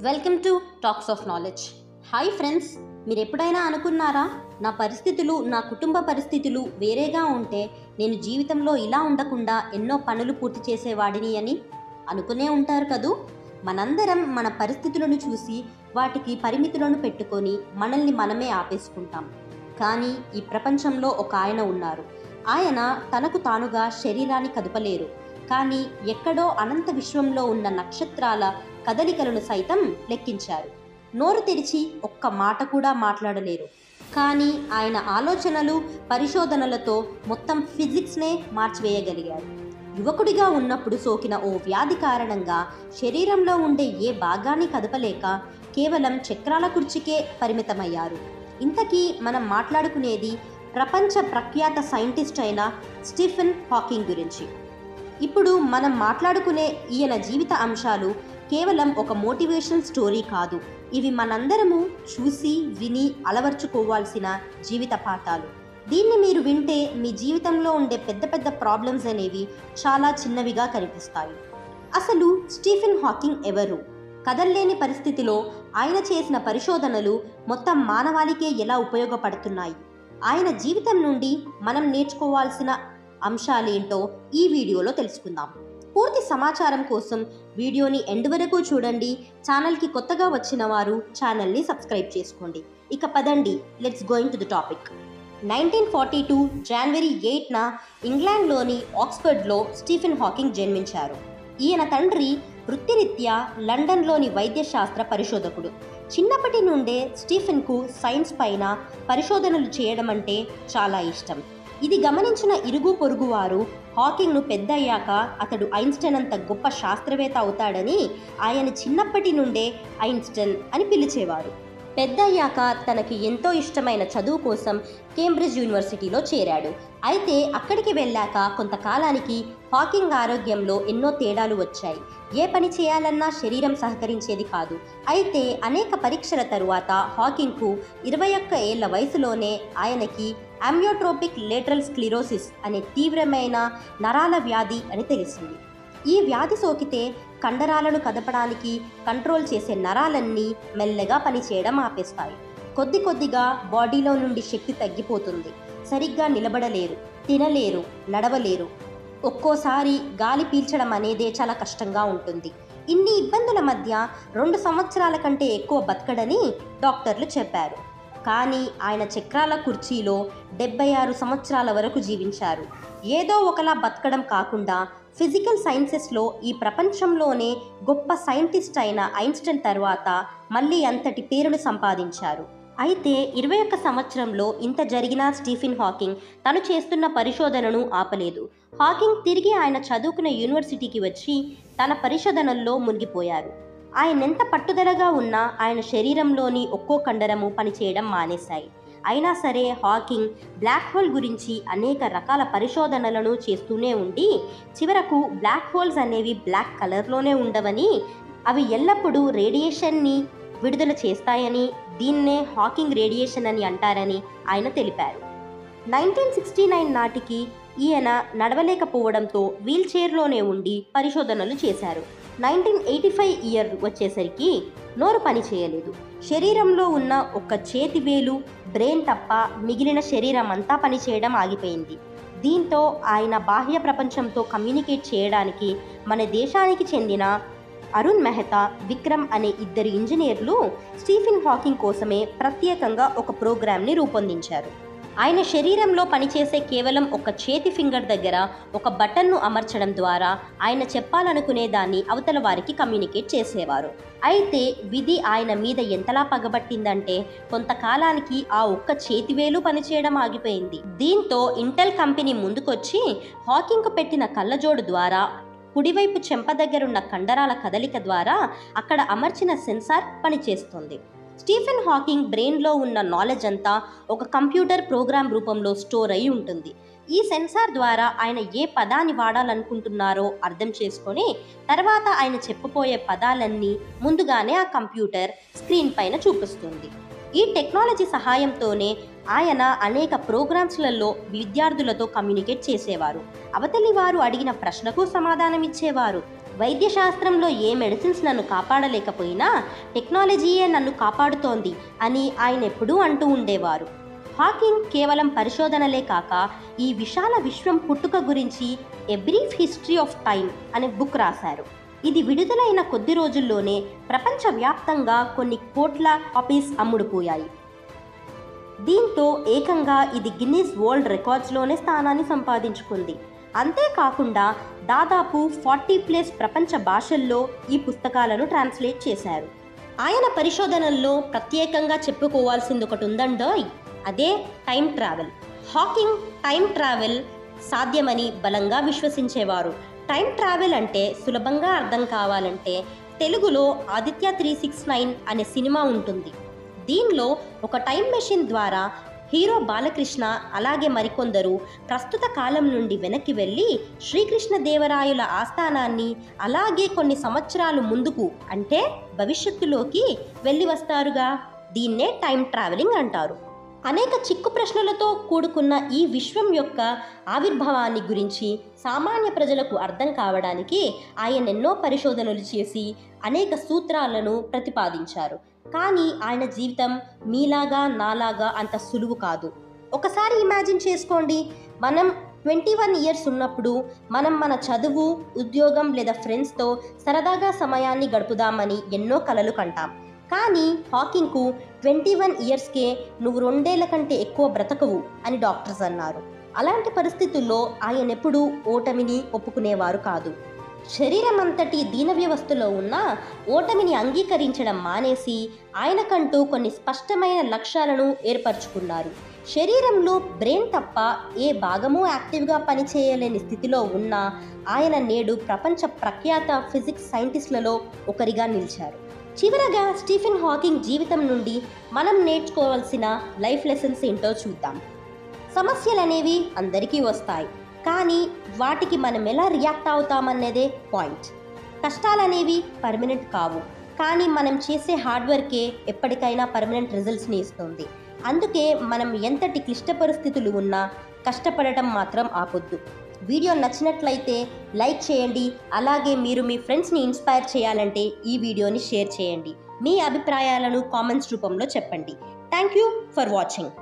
Welcome to talks of knowledge. Hi friends, మీరు ఎప్పుడైనా అనుకున్నారా నా పరిస్థితులు, నా కుటుంబ పరిస్థితులు వేరేగా ఉంటే నేను జీవితంలో ఇలా ఉండకుండా ఎన్నో పనులు పూర్తి చేసేవాడిని అని? అనుకునే ఉంటారు కదూ. మనందరం మన పరిస్థితులను చూసి వాటికి పరిమితులను పెట్టుకొని మనల్ని మనమే ఆపేసుకుంటాం. కానీ ఈ ప్రపంచంలో ఒక ఆయన ఉన్నారు. ఆయన తనకు తానుగా శరీరాన్ని కదపలేరు, కానీ ఎక్కడో అనంత విశ్వంలో ఉన్న నక్షత్రాల కదలికలను సైతం లెక్కించారు. నోరు తెరిచి ఒక్క మాట కూడా మాట్లాడలేరు, కానీ ఆయన ఆలోచనలు, పరిశోధనలతో మొత్తం ఫిజిక్స్నే మార్చివేయగలిగారు. యువకుడిగా ఉన్నప్పుడు సోకిన ఓ వ్యాధి కారణంగా శరీరంలో ఉండే ఏ భాగాన్ని కదపలేక కేవలం చక్రాల కుర్చీకే పరిమితమయ్యారు. ఇంతకీ మనం మాట్లాడుకునేది ప్రపంచ ప్రఖ్యాత సైంటిస్ట్ అయిన స్టీఫెన్ హాకింగ్ గురించి. ఇప్పుడు మనం మాట్లాడుకునే ఈయన జీవిత అంశాలు కేవలం ఒక మోటివేషనల్ స్టోరీ కాదు. ఇవి మనందరము చూసి విని అలవర్చుకోవాల్సిన జీవిత పాఠాలు. దీన్ని మీరు వింటే మీ జీవితంలో ఉండే పెద్ద పెద్ద ప్రాబ్లమ్స్ అనేవి చాలా చిన్నవిగా కనిపిస్తాయి. అసలు స్టీఫెన్ హాకింగ్ ఎవరు? కదల్లేని పరిస్థితిలో ఆయన చేసిన పరిశోధనలు మొత్తం మానవాళికే ఎలా ఉపయోగపడుతున్నాయి? ఆయన జీవితం నుండి మనం నేర్చుకోవాల్సిన అంశాలేంటో ఈ వీడియోలో తెలుసుకుందాం. పూర్తి సమాచారం కోసం వీడియోని ఎండ్ వరకు చూడండి. ఛానల్కి కొత్తగా వచ్చిన వారు ఛానల్ని సబ్స్క్రైబ్ చేసుకోండి. ఇక పదండి, let's going to the topic. 1942 జనవరి 8న ఇంగ్లాండ్లోని ఆక్స్ఫర్డ్లో స్టీఫెన్ హాకింగ్ జన్మించారు. ఈయన తండ్రి వృత్తిరీత్యా లండన్లోని వైద్యశాస్త్ర పరిశోధకుడు. చిన్నప్పటి నుండే స్టీఫెన్కు సైన్స్ పైన పరిశోధనలు చేయడం అంటే చాలా ఇష్టం. ఇది గమనించిన ఇరుగు పొరుగు వారు హాకింగ్ను పెద్దయ్యాక అతడు ఐన్స్టైన్ అంత గొప్ప శాస్త్రవేత్త అవుతాడని ఆయన చిన్నప్పటి నుండే ఐన్స్టైన్ అని పిలిచేవారు. పెద్దయ్యాక తనకి ఎంతో ఇష్టమైన చదువు కోసం కేంబ్రిడ్జ్ యూనివర్సిటీలో చేరాడు. అయితే అక్కడికి వెళ్ళాక కొంతకాలానికి హాకింగ్ ఆరోగ్యంలో ఎన్నో తేడాలు వచ్చాయి. ఏ పని చేయాలన్నా శరీరం సహకరించేది కాదు. అయితే అనేక పరీక్షల తరువాత హాకింగ్కు 21 ఏళ్ల వయసులోనే ఆయనకి అమ్యోట్రోపిక్ లేటరల్ స్క్లిరోసిస్ అనే తీవ్రమైన నరాల వ్యాధి అని తెలిసింది. ఈ వ్యాధి సోకితే కండరాలను కదపడానికి కంట్రోల్ చేసే నరాలన్నీ మెల్లగా పనిచేయడం ఆపేస్తాయి. కొద్ది కొద్దిగా బాడీలో నుండి శక్తి తగ్గిపోతుంది. సరిగ్గా నిలబడలేరు, తినలేరు, నడవలేరు. ఒక్కోసారి గాలి పీల్చడం అనేదే చాలా కష్టంగా ఉంటుంది. ఇన్ని ఇబ్బందుల మధ్య 2 సంవత్సరాల కంటే ఎక్కువ బతకడని డాక్టర్లు చెప్పారు. కానీ ఆయన చక్రాల కుర్చీలో 76 సంవత్సరాల వరకు జీవించారు. ఏదో ఒకలా బతకడం కాకుండా ఫిజికల్ సైన్సెస్లో ఈ ప్రపంచంలోనే గొప్ప సైంటిస్ట్ అయిన ఐన్స్టైన్ తర్వాత మళ్ళీ అంతటి పేరును సంపాదించారు. అయితే 21 సంవత్సరంలో ఇంత జరిగినా స్టీఫెన్ హాకింగ్ తను చేస్తున్న పరిశోధనను ఆపలేదు. హాకింగ్ తిరిగి ఆయన చదువుకున్న యూనివర్సిటీకి వచ్చి తన పరిశోధనల్లో మునిగిపోయారు. ఆయనెంత పట్టుదలగా ఉన్నా ఆయన శరీరంలోని ఒక్కో కండరము పనిచేయడం మానేశాయి. అయినా సరే హాకింగ్ బ్లాక్ హోల్ గురించి అనేక రకాల పరిశోధనలను చేస్తూనే ఉండి చివరకు బ్లాక్ హోల్స్ అనేవి బ్లాక్ కలర్లోనే ఉండవని, అవి ఎల్లప్పుడూ రేడియేషన్ని విడుదల చేస్తాయని, దీన్నే హాకింగ్ రేడియేషన్ అని అంటారని ఆయన తెలిపారు. 1969 నాటికి ఈయన నడవలేకపోవడంతో వీల్ చైర్లోనే ఉండి పరిశోధనలు చేశారు. 1985 ఇయర్ వచ్చేసరికి నోరు పని చేయలేదు. శరీరంలో ఉన్న ఒక్క చేతి వేలు, బ్రెయిన్ తప్ప మిగిలిన శరీరం అంతా పనిచేయడం ఆగిపోయింది. దీంతో ఆయన బాహ్య ప్రపంచంతో కమ్యూనికేట్ చేయడానికి మన దేశానికి చెందిన అరుణ్ మెహతా, విక్రమ్ అనే 2 ఇంజనీర్లు స్టీఫెన్ హాకింగ్ కోసమే ప్రత్యేకంగా ఒక ప్రోగ్రామ్ని రూపొందించారు. ఆయన శరీరంలో పనిచేసే కేవలం ఒక చేతి ఫింగర్ దగ్గర ఒక బటన్ను అమర్చడం ద్వారా ఆయన చెప్పాలనుకునే దాన్ని అవతల వారికి కమ్యూనికేట్ చేసేవారు. అయితే విధి ఆయన మీద ఎంతలా పగబట్టిందంటే కొంతకాలానికి ఆ ఒక్క చేతివేలు పనిచేయడం ఆగిపోయింది. దీంతో ఇంటెల్ కంపెనీ ముందుకొచ్చి హాకింగ్కు పెట్టిన కళ్ళజోడు ద్వారా కుడివైపు చెంప దగ్గరున్న కండరాల కదలిక ద్వారా అక్కడ అమర్చిన సెన్సార్ పనిచేస్తుంది. స్టీఫెన్ హాకింగ్ బ్రెయిన్లో ఉన్న నాలెడ్జ్ అంతా ఒక కంప్యూటర్ ప్రోగ్రామ్ రూపంలో స్టోర్ అయి ఉంటుంది. ఈ సెన్సార్ ద్వారా ఆయన ఏ పదాన్ని వాడాలనుకుంటున్నారో అర్థం చేసుకొని తర్వాత ఆయన చెప్పబోయే పదాలన్నీ ముందుగానే ఆ కంప్యూటర్ స్క్రీన్ పైన చూపిస్తుంది. ఈ టెక్నాలజీ సహాయంతోనే ఆయన అనేక ప్రోగ్రామ్స్లలో విద్యార్థులతో కమ్యూనికేట్ చేసేవారు. అవతలి వారు అడిగిన ప్రశ్నకు సమాధానం ఇచ్చేవారు. వైద్యశాస్త్రంలో ఏ మెడిసిన్స్ నన్ను కాపాడలేకపోయినా టెక్నాలజీయే నన్ను కాపాడుతోంది అని ఆయన ఎప్పుడూ అంటూ ఉండేవారు. హాకింగ్ కేవలం పరిశోధనలే కాక ఈ విశాల విశ్వం పుట్టుక గురించి a brief history of time అనే బుక్ రాశారు. ఇది విడుదలైన కొద్ది రోజుల్లోనే ప్రపంచవ్యాప్తంగా కొన్ని కోట్ల కాపీస్ అమ్ముడుపోయాయి. దీంతో ఏకంగా ఇది గిన్నీస్ వరల్డ్ రికార్డ్స్లోనే స్థానాన్ని సంపాదించుకుంది. అంతేకాకుండా దాదాపు 40+ ప్రపంచ భాషల్లో ఈ పుస్తకాలను ట్రాన్స్లేట్ చేశారు. ఆయన పరిశోధనల్లో ప్రత్యేకంగా చెప్పుకోవాల్సింది ఒకటి ఉందండోయ్, అదే time travel. Hawking time travel సాధ్యమని బలంగా విశ్వసించేవారు. టైం ట్రావెల్ అంటే సులభంగా అర్థం కావాలంటే తెలుగులో ఆదిత్య 369 అనే సినిమా ఉంటుంది. దీనిలో ఒక టైం మెషిన్ ద్వారా హీరో బాలకృష్ణ అలాగే మరికొందరు ప్రస్తుత కాలం నుండి వెనక్కి వెళ్ళి శ్రీకృష్ణదేవరాయల ఆస్థానాన్ని అలాగే కొన్ని సంవత్సరాలు ముందుకు అంటే భవిష్యత్తులోకి వెళ్ళి వస్తారుగా. దీన్నే టైం ట్రావెలింగ్ అంటారు. అనేక చిక్కు ప్రశ్నలతో కూడుకున్న ఈ విశ్వం యొక్క ఆవిర్భావాన్ని గురించి సామాన్య ప్రజలకు అర్థం కావడానికి ఆయన ఎన్నో పరిశోధనలు చేసి అనేక సూత్రాలను ప్రతిపాదించారు. కానీ ఆయన జీవితం మీలాగా నాలాగా అంత సులువు కాదు. ఒకసారి ఇమాజిన్ చేసుకోండి, మనం 21 ఇయర్స్ ఉన్నప్పుడు మనం మన చదువు, ఉద్యోగం లేదా ఫ్రెండ్స్తో సరదాగా సమయాన్ని గడుపుదామని ఎన్నో కలలు కంటాం. కానీ హాకింగ్కు 21 ఇయర్స్కే నువ్వు 2 ఏళ్ల కంటే ఎక్కువ బ్రతకవు అని డాక్టర్స్ అన్నారు. అలాంటి పరిస్థితుల్లో ఆయన ఎప్పుడూ ఓటమిని ఒప్పుకునేవారు కాదు. శరీరం అంతటి దీన వ్యవస్థలో ఉన్న ఓటమిని అంగీకరించడం మానేసి ఆయనకంటూ కొన్ని స్పష్టమైన లక్ష్యాలను ఏర్పరచుకున్నారు. శరీరంలో బ్రెయిన్ తప్ప ఏ భాగమూ యాక్టివ్గా పనిచేయలేని స్థితిలో ఉన్న ఆయన నేడు ప్రపంచ ప్రఖ్యాత ఫిజిక్స్ సైంటిస్టులలో ఒకరిగా నిలిచారు. చివరగా స్టీఫెన్ హాకింగ్ జీవితం నుండి మనం నేర్చుకోవాల్సిన లైఫ్ లెసన్స్ ఏంటో చూద్దాం. సమస్యలు అనేవి అందరికీ వస్తాయి, కానీ వాటికి మనం ఎలా రియాక్ట్ అవుతామన్నదే పాయింట్. కష్టాలనేవి పర్మనెంట్ కావు, కానీ మనం చేసే హార్డ్ వర్కే ఎప్పటికైనా పర్మనెంట్ రిజల్ట్స్ని ఇస్తుంది. అందుకే మనం ఎంతటి క్లిష్ట పరిస్థితులు ఉన్నా కష్టపడటం మాత్రం ఆపొద్దు. వీడియో నచ్చినట్లయితే లైక్ చేయండి. అలాగే మీరు మీ ఫ్రెండ్స్ని ఇన్స్పైర్ చేయాలంటే ఈ వీడియోని షేర్ చేయండి. మీ అభిప్రాయాలను కామెంట్స్ రూపంలో చెప్పండి. Thank you for watching.